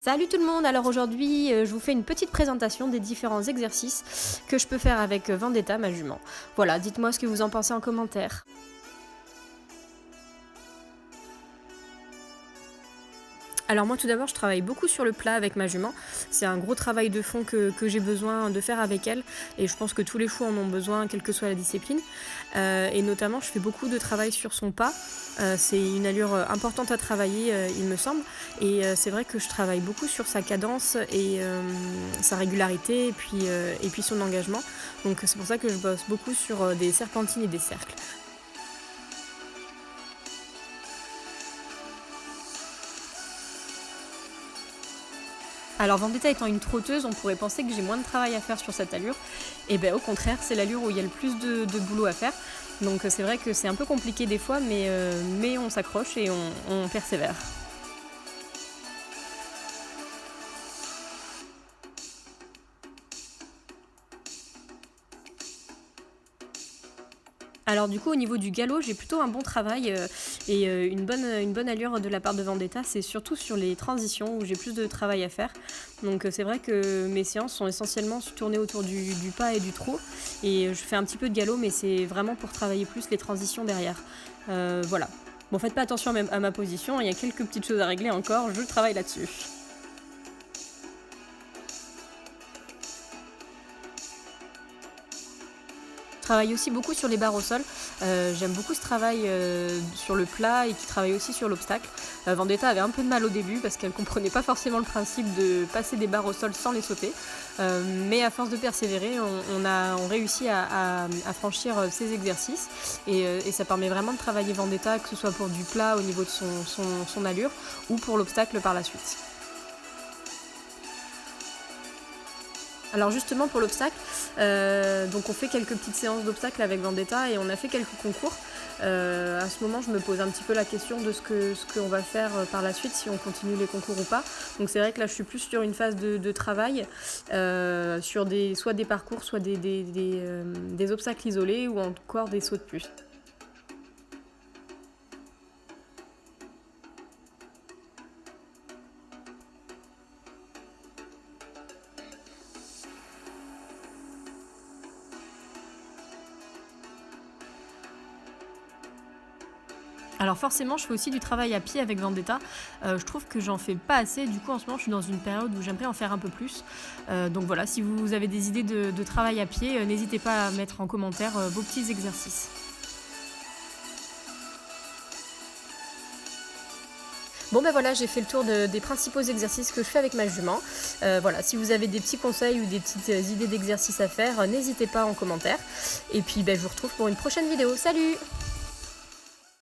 Salut tout le monde, alors aujourd'hui je vous fais une petite présentation des différents exercices que je peux faire avec Vendetta, ma jument. Voilà, dites-moi ce que vous en pensez en commentaire. Alors moi tout d'abord je travaille beaucoup sur le plat avec ma jument, c'est un gros travail de fond que j'ai besoin de faire avec elle et je pense que tous les chevaux en ont besoin quelle que soit la discipline. Et notamment je fais beaucoup de travail sur son pas, c'est une allure importante à travailler il me semble et c'est vrai que je travaille beaucoup sur sa cadence et sa régularité et puis son engagement, donc c'est pour ça que je bosse beaucoup sur des serpentines et des cercles. Alors Vendetta étant une trotteuse, on pourrait penser que j'ai moins de travail à faire sur cette allure. Et ben au contraire, c'est l'allure où il y a le plus de boulot à faire. Donc c'est vrai que c'est un peu compliqué des fois, mais on s'accroche et on persévère. Alors du coup au niveau du galop, j'ai plutôt un bon travail et une bonne allure de la part de Vendetta. C'est surtout sur les transitions où j'ai plus de travail à faire. Donc c'est vrai que mes séances sont essentiellement tournées autour du pas et du trot. Et je fais un petit peu de galop, mais c'est vraiment pour travailler plus les transitions derrière. Voilà. Bon, faites pas attention même à ma position, il y a quelques petites choses à régler encore, je travaille là-dessus. Je travaille aussi beaucoup sur les barres au sol. J'aime beaucoup ce travail sur le plat et qui travaille aussi sur l'obstacle. Vendetta avait un peu de mal au début parce qu'elle comprenait pas forcément le principe de passer des barres au sol sans les sauter. Mais à force de persévérer, on réussit à franchir ces exercices et ça permet vraiment de travailler Vendetta, que ce soit pour du plat au niveau de son allure ou pour l'obstacle par la suite. Alors justement pour l'obstacle, donc on fait quelques petites séances d'obstacles avec Vendetta et on a fait quelques concours. À ce moment je me pose un petit peu la question de ce qu'on va faire par la suite, si on continue les concours ou pas. Donc c'est vrai que là je suis plus sur une phase de travail, sur soit des parcours, soit des obstacles isolés ou encore des sauts de puce. Alors forcément, je fais aussi du travail à pied avec Vendetta. Je trouve que j'en fais pas assez. Du coup, en ce moment, je suis dans une période où j'aimerais en faire un peu plus. Donc voilà, si vous avez des idées de travail à pied, n'hésitez pas à mettre en commentaire vos petits exercices. Bon ben voilà, j'ai fait le tour des principaux exercices que je fais avec ma jument. Voilà, si vous avez des petits conseils ou des petites idées d'exercices à faire, n'hésitez pas en commentaire. Et puis ben, je vous retrouve pour une prochaine vidéo. Salut!